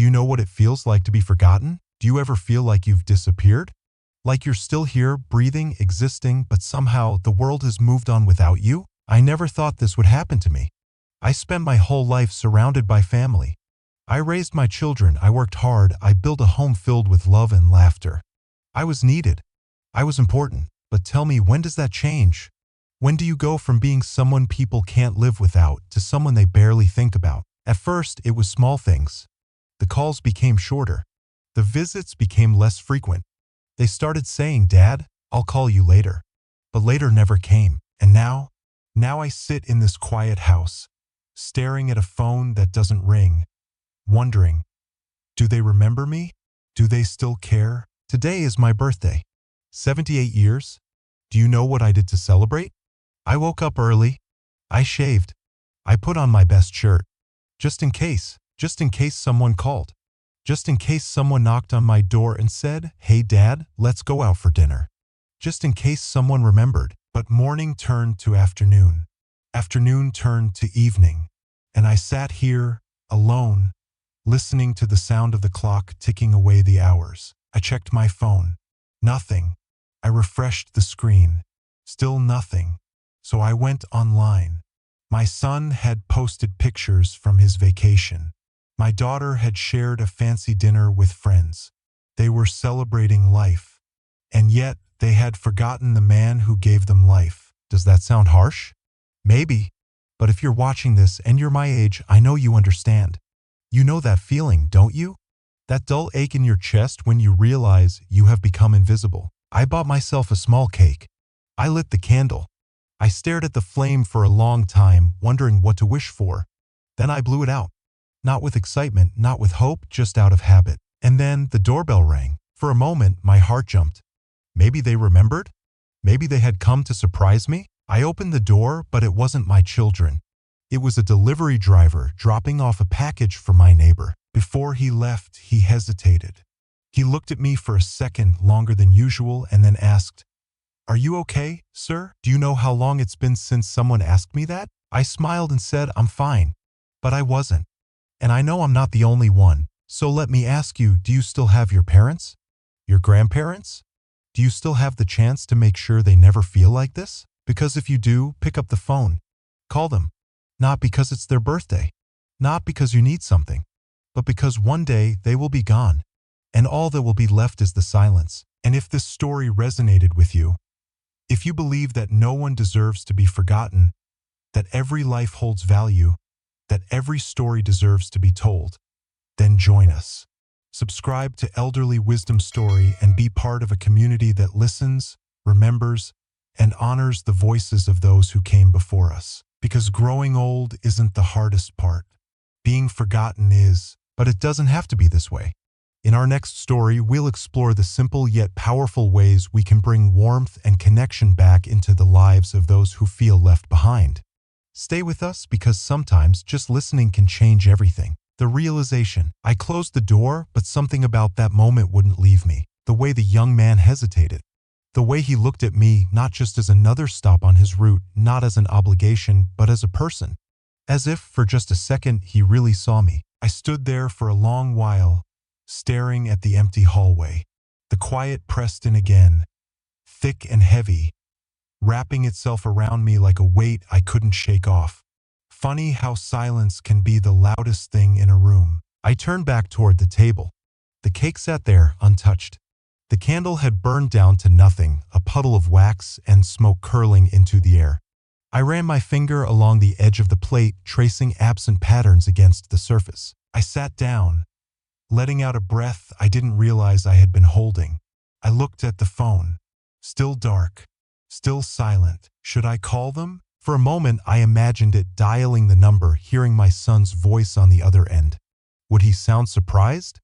Do you know what it feels like to be forgotten? Do you ever feel like you've disappeared? Like you're still here, breathing, existing, but somehow the world has moved on without you? I never thought this would happen to me. I spent my whole life surrounded by family. I raised my children, I worked hard, I built a home filled with love and laughter. I was needed. I was important. But tell me, when does that change? When do you go from being someone people can't live without to someone they barely think about? At first, it was small things. The calls became shorter. The visits became less frequent. They started saying, "Dad, I'll call you later." But later never came. And now I sit in this quiet house, staring at a phone that doesn't ring, wondering, do they remember me? Do they still care? Today is my birthday. 78 years. Do you know what I did to celebrate? I woke up early. I shaved. I put on my best shirt. Just in case someone called. Just in case someone knocked on my door and said, "Hey Dad, let's go out for dinner." Just in case someone remembered. But morning turned to afternoon. Afternoon turned to evening. And I sat here, alone, listening to the sound of the clock ticking away the hours. I checked my phone. Nothing. I refreshed the screen. Still nothing. So I went online. My son had posted pictures from his vacation. My daughter had shared a fancy dinner with friends. They were celebrating life. And yet, they had forgotten the man who gave them life. Does that sound harsh? Maybe. But if you're watching this and you're my age, I know you understand. You know that feeling, don't you? That dull ache in your chest when you realize you have become invisible. I bought myself a small cake. I lit the candle. I stared at the flame for a long time, wondering what to wish for. Then I blew it out. Not with excitement, not with hope, just out of habit. And then the doorbell rang. For a moment, my heart jumped. Maybe they remembered? Maybe they had come to surprise me? I opened the door, but it wasn't my children. It was a delivery driver dropping off a package for my neighbor. Before he left, he hesitated. He looked at me for a second, longer than usual, and then asked, "Are you okay, sir? Do you know how long it's been since someone asked me that?" I smiled and said, "I'm fine." But I wasn't. And I know I'm not the only one. So let me ask you, do you still have your parents? Your grandparents? Do you still have the chance to make sure they never feel like this? Because if you do, pick up the phone. Call them. Not because it's their birthday. Not because you need something. But because one day they will be gone. And all that will be left is the silence. And if this story resonated with you, if you believe that no one deserves to be forgotten, that every life holds value, that every story deserves to be told, then join us. Subscribe to Elderly Wisdom Story and be part of a community that listens, remembers, and honors the voices of those who came before us. Because growing old isn't the hardest part. Being forgotten is, but it doesn't have to be this way. In our next story, we'll explore the simple yet powerful ways we can bring warmth and connection back into the lives of those who feel left behind. Stay with us because sometimes just listening can change everything. The realization. I closed the door, but something about that moment wouldn't leave me. The way the young man hesitated. The way he looked at me, not just as another stop on his route, not as an obligation, but as a person. As if, for just a second, he really saw me. I stood there for a long while, staring at the empty hallway. The quiet pressed in again, thick and heavy, wrapping itself around me like a weight I couldn't shake off. Funny how silence can be the loudest thing in a room. I turned back toward the table. The cake sat there, untouched. The candle had burned down to nothing, a puddle of wax and smoke curling into the air. I ran my finger along the edge of the plate, tracing absent patterns against the surface. I sat down, letting out a breath I didn't realize I had been holding. I looked at the phone. Still dark. Still silent. Should I call them? For a moment, I imagined it dialing the number, hearing my son's voice on the other end. Would he sound surprised?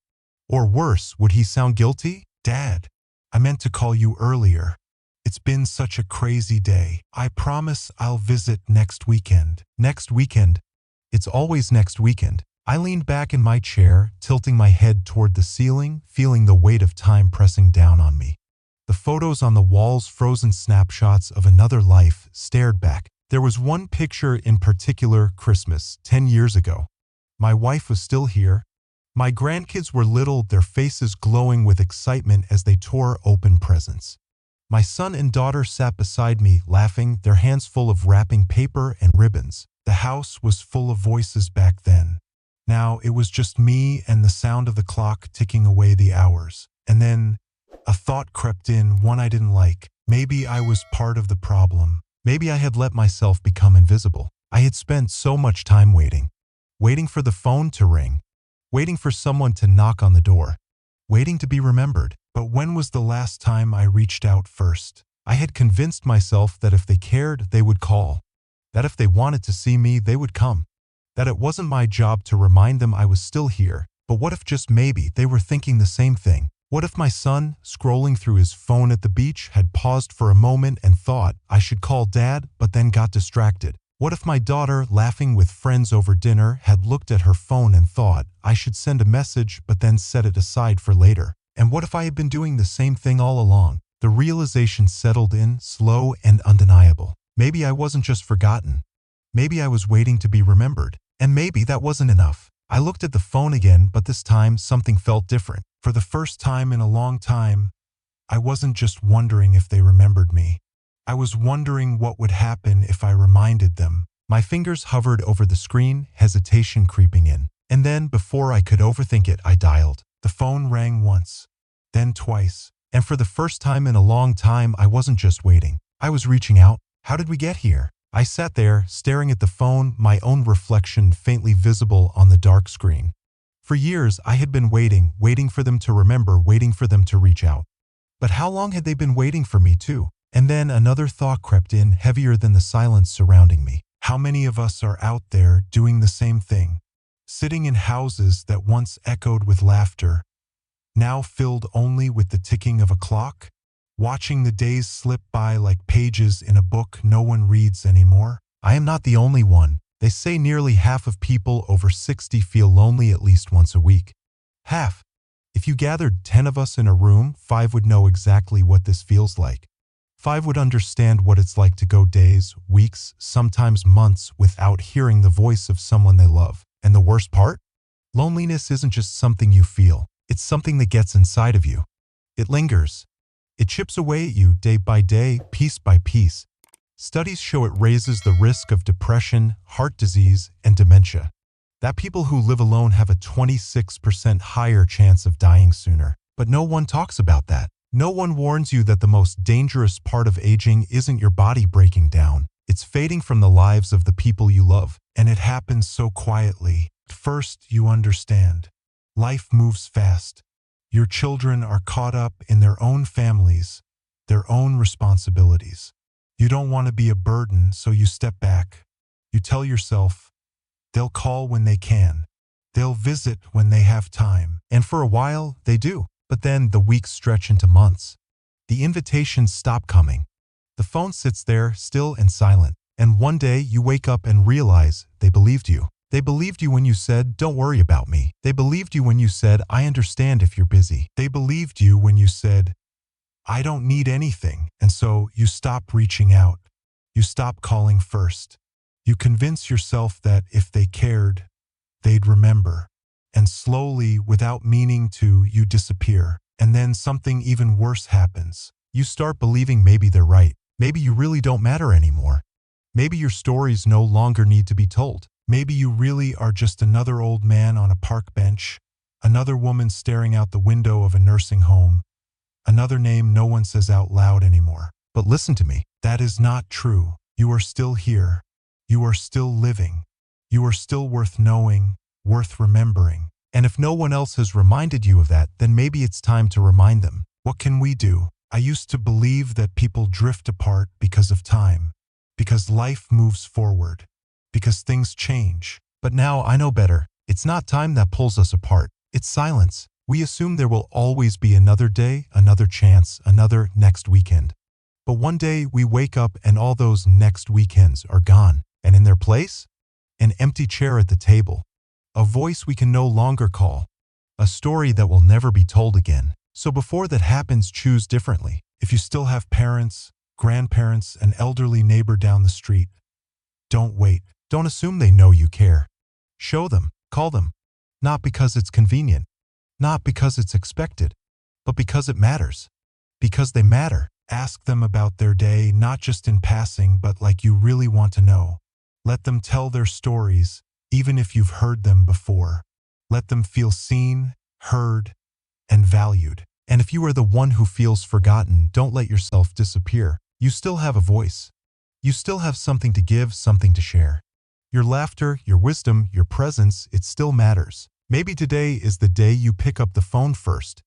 Or worse, would he sound guilty? "Dad, I meant to call you earlier. It's been such a crazy day. I promise I'll visit next weekend." Next weekend? It's always next weekend. I leaned back in my chair, tilting my head toward the ceiling, feeling the weight of time pressing down on me. The photos on the walls, frozen snapshots of another life, stared back. There was one picture in particular, Christmas, 10 years ago. My wife was still here. My grandkids were little, their faces glowing with excitement as they tore open presents. My son and daughter sat beside me, laughing, their hands full of wrapping paper and ribbons. The house was full of voices back then. Now it was just me and the sound of the clock ticking away the hours. And then a thought crept in, one I didn't like. Maybe I was part of the problem. Maybe I had let myself become invisible. I had spent so much time waiting. Waiting for the phone to ring. Waiting for someone to knock on the door. Waiting to be remembered. But when was the last time I reached out first? I had convinced myself that if they cared, they would call. That if they wanted to see me, they would come. That it wasn't my job to remind them I was still here. But what if just maybe they were thinking the same thing? What if my son, scrolling through his phone at the beach, had paused for a moment and thought I should call Dad, but then got distracted? What if my daughter, laughing with friends over dinner, had looked at her phone and thought I should send a message, but then set it aside for later? And what if I had been doing the same thing all along? The realization settled in, slow and undeniable. Maybe I wasn't just forgotten. Maybe I was waiting to be remembered. And maybe that wasn't enough. I looked at the phone again, but this time something felt different. For the first time in a long time, I wasn't just wondering if they remembered me. I was wondering what would happen if I reminded them. My fingers hovered over the screen, hesitation creeping in. And then, before I could overthink it, I dialed. The phone rang once, then twice. And for the first time in a long time, I wasn't just waiting. I was reaching out. How did we get here? I sat there, staring at the phone, my own reflection faintly visible on the dark screen. For years, I had been waiting for them to remember, waiting for them to reach out. But how long had they been waiting for me too? And then another thought crept in, heavier than the silence surrounding me. How many of us are out there doing the same thing? Sitting in houses that once echoed with laughter, now filled only with the ticking of a clock? Watching the days slip by like pages in a book no one reads anymore? I am not the only one. They say nearly half of people over 60 feel lonely at least once a week. Half. If you gathered 10 of us in a room, 5 would know exactly what this feels like. 5 would understand what it's like to go days, weeks, sometimes months without hearing the voice of someone they love. And the worst part? Loneliness isn't just something you feel. It's something that gets inside of you. It lingers. It chips away at you day by day, piece by piece. Studies show it raises the risk of depression, heart disease, and dementia. That people who live alone have a 26% higher chance of dying sooner. But no one talks about that. No one warns you that the most dangerous part of aging isn't your body breaking down. It's fading from the lives of the people you love. And it happens so quietly. First, you understand. Life moves fast. Your children are caught up in their own families, their own responsibilities. You don't want to be a burden, so you step back. You tell yourself, they'll call when they can. They'll visit when they have time. And for a while, they do. But then the weeks stretch into months. The invitations stop coming. The phone sits there, still and silent. And one day, you wake up and realize they believed you. They believed you when you said, don't worry about me. They believed you when you said, I understand if you're busy. They believed you when you said, I don't need anything. And so you stop reaching out. You stop calling first. You convince yourself that if they cared, they'd remember. And slowly, without meaning to, you disappear. And then something even worse happens. You start believing maybe they're right. Maybe you really don't matter anymore. Maybe your stories no longer need to be told. Maybe you really are just another old man on a park bench, another woman staring out the window of a nursing home, another name no one says out loud anymore. But listen to me, that is not true. You are still here. You are still living. You are still worth knowing, worth remembering. And if no one else has reminded you of that, then maybe it's time to remind them. What can we do? I used to believe that people drift apart because of time, because life moves forward, because things change. But now I know better. It's not time that pulls us apart. It's silence. We assume there will always be another day, another chance, another next weekend. But one day we wake up and all those next weekends are gone. And in their place, an empty chair at the table, a voice we can no longer call, a story that will never be told again. So before that happens, choose differently. If you still have parents, grandparents, an elderly neighbor down the street, don't wait. Don't assume they know you care. Show them. Call them. Not because it's convenient, not because it's expected, but because it matters. Because they matter. Ask them about their day, not just in passing, but like you really want to know. Let them tell their stories, even if you've heard them before. Let them feel seen, heard, and valued. And if you are the one who feels forgotten, don't let yourself disappear. You still have a voice. You still have something to give, something to share. Your laughter, your wisdom, your presence, it still matters. Maybe today is the day you pick up the phone first.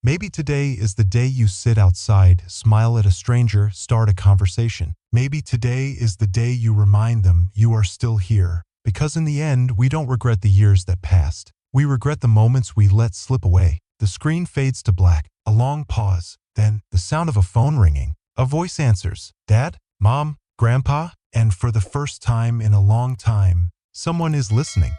Maybe today is the day you sit outside, smile at a stranger, start a conversation. Maybe today is the day you remind them you are still here. Because in the end, we don't regret the years that passed. We regret the moments we let slip away. The screen fades to black, a long pause, then the sound of a phone ringing. A voice answers, "Dad? Mom? Grandpa?" And for the first time in a long time, someone is listening.